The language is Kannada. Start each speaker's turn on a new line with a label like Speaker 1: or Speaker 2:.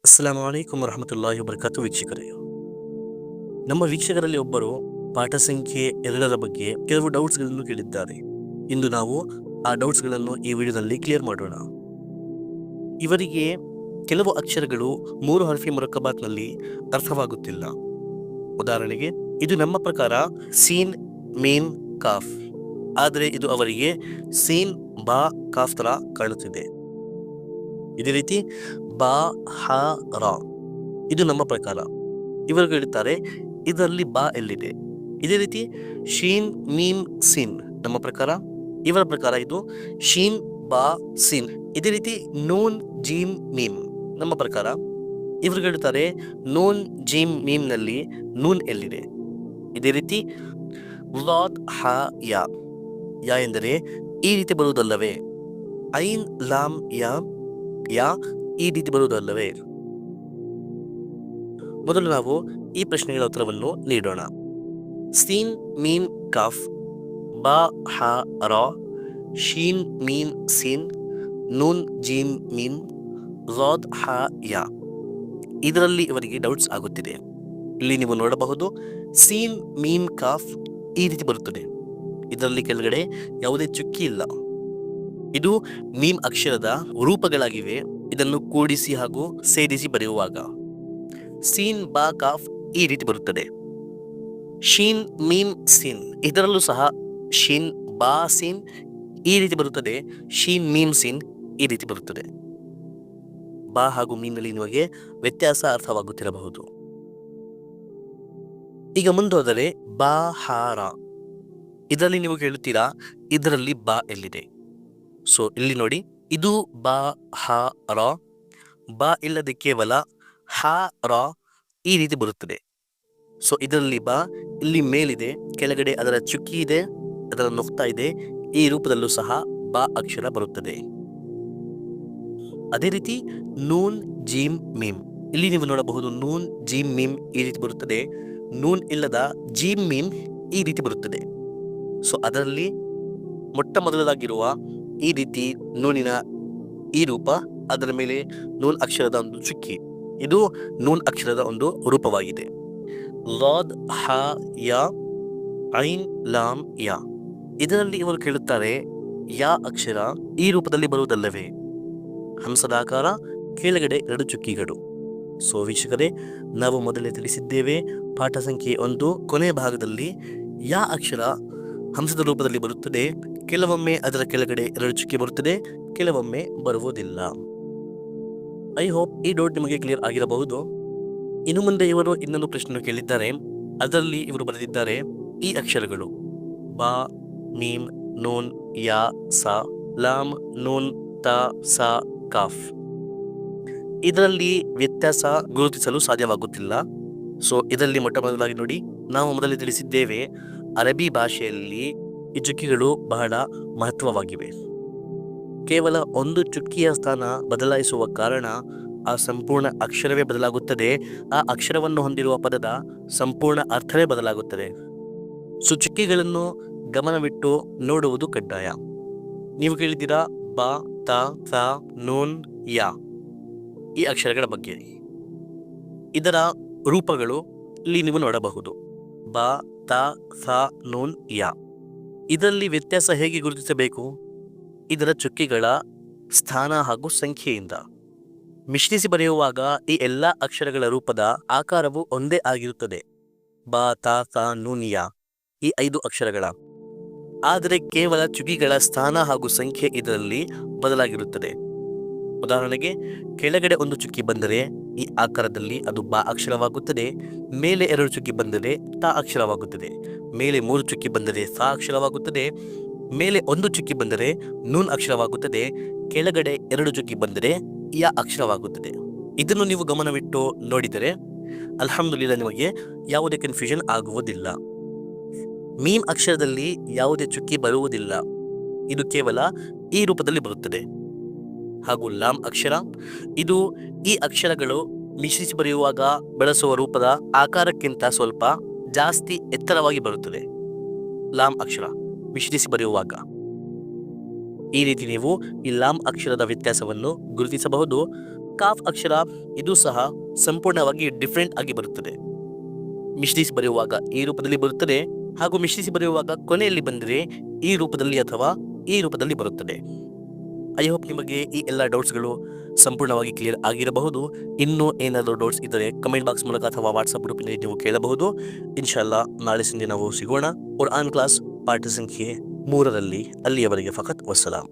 Speaker 1: ಅಸ್ಸಲಾಮು ಅಲೈಕುಂ ವರಹಮತುಲ್ಲಾಹಿ ವಬರಕಾತು. ವೀಕ್ಷಕರೇ, ನಮ್ಮ ವೀಕ್ಷಕರಲ್ಲಿ ಒಬ್ಬರು ಪಾಠ ಸಂಖ್ಯೆ 2ರ ಬಗ್ಗೆ ಕೆಲವು ಡೌಟ್ಸ್ಗಳನ್ನು ಕೇಳಿದ್ದಾರೆ. ಇಂದು ನಾವು ಆ ಡೌಟ್ಸ್ಗಳನ್ನು ಈ ವಿಡಿಯೋದಲ್ಲಿ ಕ್ಲಿಯರ್ ಮಾಡೋಣ. ಇವರಿಗೆ ಕೆಲವು ಅಕ್ಷರಗಳು 3 ಹರ್ಫಿ ಮುರಕ್ಕಬಾತ್ನಲ್ಲಿ ಅರ್ಥವಾಗುತ್ತಿಲ್ಲ. ಉದಾಹರಣೆಗೆ, ಇದು ನಮ್ಮ ಪ್ರಕಾರ ಸೀನ್ ಮೀನ್ ಕಾಫ್, ಆದರೆ ಇದು ಅವರಿಗೆ ಸೀನ್ ಬಾ ಕಾಫ್ ತರ ಕಾಣುತ್ತಿದೆ. ಇದೇ ರೀತಿ ಬಾ ಹ ರಾ, ಇದು ನಮ್ಮ ಪ್ರಕಾರ. ಇವರು ಹೇಳುತ್ತಾರೆ ಇದರಲ್ಲಿ ಬಾ ಎಲ್ಲಿದೆ. ಇದೇ ರೀತಿ ಶೀನ್ ಮೀಮ್ ಸಿನ್, ನಮ್ಮ ಪ್ರಕಾರ. ಇವರ ಪ್ರಕಾರ ಇದು ಶೀನ್ ಬಾ ಸಿನ್. ಇದೇ ರೀತಿ ನೂನ್ ಜೀಮ್ ಮೀಮ್, ನಮ್ಮ ಪ್ರಕಾರ. ಇವರು ಹೇಳುತ್ತಾರೆ ನೂನ್ ಜೀಮ್ ಮೀಮ್ ನಲ್ಲಿ ನೂನ್ ಎಲ್ಲಿದೆ. ಇದೇ ರೀತಿ ಲಾದ್ ಹ ಯಾ, ಯಾ ಎಂದರೆ ಈ ರೀತಿ ಬರುವುದಲ್ಲವೇ. ಐನ್ ಲಾಮ್ ಯಾ, ಯಾ ಈ ರೀತಿ ಬರುವುದಲ್ಲವೇ. ಮೊದಲು ನಾವು ಈ ಪ್ರಶ್ನೆಗಳ ಉತ್ತರವನ್ನು ನೀಡೋಣ. ಸೀನ್ ಮೀನ್ ಕಾಫ್, ಬಾ ಹ ರಾ, ಶೀನ್ ಮೀನ್ ಸಿನ್, ನೂನ್ ಜೀಮ್ ಮೀನ್, ಲಾದ್ ಹ ಯಾ. ಇದರಲ್ಲಿ ಇವರಿಗೆ ಡೌಟ್ಸ್ ಆಗುತ್ತಿದೆ. ಇಲ್ಲಿ ನೀವು ನೋಡಬಹುದು ಸೀನ್ ಮೀಮ್ ಕಾಫ್ ಈ ರೀತಿ ಬರುತ್ತದೆ. ಇದರಲ್ಲಿ ಕೆಳಗಡೆ ಯಾವುದೇ ಚುಕ್ಕಿ ಇಲ್ಲ. ಇದು ಮೀಮ್ ಅಕ್ಷರದ ರೂಪಗಳಾಗಿವೆ. ಇದನ್ನು ಕೂಡಿಸಿ ಹಾಗೂ ಸೇರಿಸಿ ಬರೆಯುವಾಗ ಸೀನ್ ಬಾ ಕಾಫ್ ಈ ರೀತಿ ಬರುತ್ತದೆ. ಶೀನ್ ಮೀಮ್ ಸಿನ್, ಇದರಲ್ಲೂ ಸಹ ಶೀನ್ ಬಾ ಸಿನ್ ಈ ರೀತಿ ಬರುತ್ತದೆ. ಶೀನ್ ಮೀಮ್ ಸಿನ್ ಈ ರೀತಿ ಬರುತ್ತದೆ. ಬಾ ಹಾಗೂ ಮೀನಲ್ಲಿ ನಿಮಗೆ ವ್ಯತ್ಯಾಸ ಅರ್ಥವಾಗುತ್ತಿರಬಹುದು. ಈಗ ಮುಂದೋದರೆ ಬಾ ಹಾರ, ಇದರಲ್ಲಿ ನೀವು ಕೇಳುತ್ತೀರಾ ಇದರಲ್ಲಿ ಬಾ ಎಲ್ಲಿದೆ. ಸೊ ಇಲ್ಲಿ ನೋಡಿ, ಇದು ಬಾ ಹ ರಾ, ಬಾ ಇಲ್ಲದೆ ಕೇವಲ ಹ ರಾ ಈ ರೀತಿ ಬರುತ್ತದೆ. ಸೊ ಇದರಲ್ಲಿ ಬಾ ಇಲ್ಲಿ ಮೇಲಿದೆ, ಕೆಳಗಡೆ ಅದರ ಚುಕ್ಕಿ ಇದೆ, ಅದರ ನುಕ್ತಾ ಇದೆ. ಈ ರೂಪದಲ್ಲೂ ಸಹ ಬಾ ಅಕ್ಷರ ಬರುತ್ತದೆ. ಅದೇ ರೀತಿ ನೂನ್ ಜೀಮ್ ಮೀಮ್, ಇಲ್ಲಿ ನೀವು ನೋಡಬಹುದು ನೂನ್ ಜೀಮ್ ಮೀಮ್ ಈ ರೀತಿ ಬರುತ್ತದೆ. ನೂನ್ ಇಲ್ಲದ ಜೀಮ್ ಮೀಮ್ ಈ ರೀತಿ ಬರುತ್ತದೆ. ಸೊ ಅದರಲ್ಲಿ ಮೊಟ್ಟ ಮೊದಲದಾಗಿರುವ ಈ ರೀತಿ ನೂನಿನ ಈ ರೂಪ, ಅದರ ಮೇಲೆ ನೂನ್ ಅಕ್ಷರದ ಒಂದು ಚುಕ್ಕಿ, ಇದು ನೂನ್ ಅಕ್ಷರದ ಒಂದು ರೂಪವಾಗಿದೆ. ಲಾದ್ ಹ ಯಾ, ಐನ್ ಲಾಮ್ ಯಾ. ಇದರಲ್ಲಿ ಇವರು ಕೇಳುತ್ತಾರೆ ಯಾ ಅಕ್ಷರ ಈ ರೂಪದಲ್ಲಿ ಬರುವುದಲ್ಲವೇ. ಹಂಸದಾಕಾರ, ಕೆಳಗಡೆ 2 ಚುಕ್ಕಿಗಳು. ಸೊ ವೀಕ್ಷಕರೇ, ನಾವು ಮೊದಲೇ ತಿಳಿಸಿದ್ದೇವೆ ಪಾಠ ಸಂಖ್ಯೆ 1 ಕೊನೆಯ ಭಾಗದಲ್ಲಿ ಯಾ ಅಕ್ಷರ ಹಂಸದ ರೂಪದಲ್ಲಿ ಬರುತ್ತದೆ. ಕೆಲವೊಮ್ಮೆ ಅದರ ಕೆಳಗಡೆ 2 ಚುಕ್ಕಿ ಬರುತ್ತದೆ, ಕೆಲವೊಮ್ಮೆ ಬರುವುದಿಲ್ಲ. ಐ ಹೋಪ್ ಈ ಡೌಟ್ ನಿಮಗೆ ಕ್ಲಿಯರ್ ಆಗಿರಬಹುದು. ಇನ್ನು ಮುಂದೆ ಇವರು ಇನ್ನೊಂದು ಪ್ರಶ್ನೆ ಕೇಳಿದ್ದಾರೆ. ಅದರಲ್ಲಿ ಇವರು ಬರೆದಿದ್ದಾರೆ ಈ ಅಕ್ಷರಗಳು ಬಾ ಮೀಮ್ ನೂನ್ ಯಾ ಸಾ, ಲಾಮ್ ನೂನ್ ತಾ ಸಾ ಕಾಫ್. ಇದರಲ್ಲಿ ವ್ಯತ್ಯಾಸ ಗುರುತಿಸಲು ಸಾಧ್ಯವಾಗುತ್ತಿಲ್ಲ. ಸೊ ಇದರಲ್ಲಿ ಮೊಟ್ಟ ಮೊದಲಾಗಿ ನೋಡಿ, ನಾವು ಮೊದಲೇ ತಿಳಿಸಿದ್ದೇವೆ ಅರಬ್ಬಿ ಭಾಷೆಯಲ್ಲಿ ಈ ಚುಕ್ಕಿಗಳು ಬಹಳ ಮಹತ್ವವಾಗಿವೆ. ಕೇವಲ ಒಂದು ಚುಕ್ಕಿಯ ಸ್ಥಾನ ಬದಲಾಯಿಸುವ ಕಾರಣ ಆ ಸಂಪೂರ್ಣ ಅಕ್ಷರವೇ ಬದಲಾಗುತ್ತದೆ. ಆ ಅಕ್ಷರವನ್ನು ಹೊಂದಿರುವ ಪದದ ಸಂಪೂರ್ಣ ಅರ್ಥವೇ ಬದಲಾಗುತ್ತದೆ. ಸೊ ಚುಕ್ಕಿಗಳನ್ನು ಗಮನವಿಟ್ಟು ನೋಡುವುದು ಕಡ್ಡಾಯ. ನೀವು ಕೇಳಿದ್ದೀರಾ ಬಾ ತಾ ಸಾ ನೂನ್ ಯಾ ಈ ಅಕ್ಷರಗಳ ಬಗ್ಗೆ. ಇದರ ರೂಪಗಳು ಇಲ್ಲಿ ನೀವು ನೋಡಬಹುದು. ಬಾ ತಾ ಸಾ ನೂನ್ ಯಾ. ಇದರಲ್ಲಿ ವ್ಯತ್ಯಾಸ ಹೇಗೆ ಗುರುತಿಸಬೇಕು? ಇದರ ಚುಕ್ಕಿಗಳ ಸ್ಥಾನ ಹಾಗೂ ಸಂಖ್ಯೆಯಿಂದ. ಮಿಶ್ರಿಸಿ ಬರೆಯುವಾಗ ಈ ಎಲ್ಲ ಅಕ್ಷರಗಳ ರೂಪದ ಆಕಾರವು ಒಂದೇ ಆಗಿರುತ್ತದೆ. ಬಾ ತಾ ಸಾ ನೂನ್ ಯಾ ಈ 5 ಅಕ್ಷರಗಳ. ಆದರೆ ಕೇವಲ ಚುಕ್ಕಿಗಳ ಸ್ಥಾನ ಹಾಗೂ ಸಂಖ್ಯೆ ಇದರಲ್ಲಿ ಬದಲಾಗಿರುತ್ತದೆ. ಉದಾಹರಣೆಗೆ, ಕೆಳಗಡೆ 1 ಚುಕ್ಕಿ ಬಂದರೆ ಈ ಆಕಾರದಲ್ಲಿ ಅದು ಬಾ ಅಕ್ಷರವಾಗುತ್ತದೆ. ಮೇಲೆ 2 ಚುಕ್ಕಿ ಬಂದರೆ ತಾ ಅಕ್ಷರವಾಗುತ್ತದೆ. ಮೇಲೆ 3 ಚುಕ್ಕಿ ಬಂದರೆ ಸಾ ಅಕ್ಷರವಾಗುತ್ತದೆ. ಮೇಲೆ 1 ಚುಕ್ಕಿ ಬಂದರೆ ನೂನ್ ಅಕ್ಷರವಾಗುತ್ತದೆ. ಕೆಳಗಡೆ 2 ಚುಕ್ಕಿ ಬಂದರೆ ಯಾ ಅಕ್ಷರವಾಗುತ್ತದೆ. ಇದನ್ನು ನೀವು ಗಮನವಿಟ್ಟು ನೋಡಿದರೆ ಅಲ್ಹಮ್ದುಲಿಲ್ಲಾ ನಿಮಗೆ ಯಾವುದೇ ಕನ್ಫ್ಯೂಷನ್ ಆಗುವುದಿಲ್ಲ. ಮೀಮ್ ಅಕ್ಷರದಲ್ಲಿ ಯಾವುದೇ ಚುಕ್ಕಿ ಬರುವುದಿಲ್ಲ. ಇದು ಕೇವಲ ಈ ರೂಪದಲ್ಲಿ ಬರುತ್ತದೆ. ಹಾಗೂ ಲಾಮ್ ಅಕ್ಷರ, ಇದು ಈ ಅಕ್ಷರಗಳು ಮಿಶ್ರಿಸಿ ಬರೆಯುವಾಗ ಬಳಸುವ ರೂಪದ ಆಕಾರಕ್ಕಿಂತ ಸ್ವಲ್ಪ ಜಾಸ್ತಿ ಎತ್ತರವಾಗಿ ಬರುತ್ತದೆ. ಲಾಮ್ ಅಕ್ಷರ ಮಿಶ್ರಿಸಿ ಬರೆಯುವಾಗ ಈ ರೀತಿ ನೀವು ಈ ಲಾಮ್ ಅಕ್ಷರದ ವ್ಯತ್ಯಾಸವನ್ನು ಗುರುತಿಸಬಹುದು. ಕಾಫ್ ಅಕ್ಷರ ಇದು ಸಹ ಸಂಪೂರ್ಣವಾಗಿ ಡಿಫ್ರೆಂಟ್ ಆಗಿ ಬರುತ್ತದೆ. ಮಿಶ್ರಿಸಿ ಬರೆಯುವಾಗ ಈ ರೂಪದಲ್ಲಿ ಬರುತ್ತದೆ ಹಾಗೂ ಮಿಶ್ರಿಸಿ ಬರೆಯುವಾಗ ಕೊನೆಯಲ್ಲಿ ಬಂದರೆ ಈ ರೂಪದಲ್ಲಿ ಅಥವಾ ಈ ರೂಪದಲ್ಲಿ ಬರುತ್ತದೆ. ಐ ಹೋಪ್ ನಿಮಗೆ ಈ ಎಲ್ಲ ಡೌಟ್ಸ್ಗಳು ಸಂಪೂರ್ಣವಾಗಿ ಕ್ಲಿಯರ್ ಆಗಿರಬಹುದು. ಇನ್ನೂ ಏನಾದರೂ ಡೌಟ್ಸ್ ಇದ್ದರೆ ಕಮೆಂಟ್ ಬಾಕ್ಸ್ ಮೂಲಕ ಅಥವಾ ವಾಟ್ಸಪ್ ಗ್ರೂಪಿನಲ್ಲಿ ನೀವು ಕೇಳಬಹುದು. ಇನ್ಶಾಲ್ಲಾ ನಾಳೆ ಸಂಜೆ ನಾವು ಸಿಗೋಣ. ಕುರ್ಆನ್ ಕ್ಲಾಸ್ ಪಾಠ ಸಂಖ್ಯೆ 3ರಲ್ಲಿ. ಅಲ್ಲಿಯವರೆಗೆ ಫಕತ್ ವಸ್ಸಲಾಂ.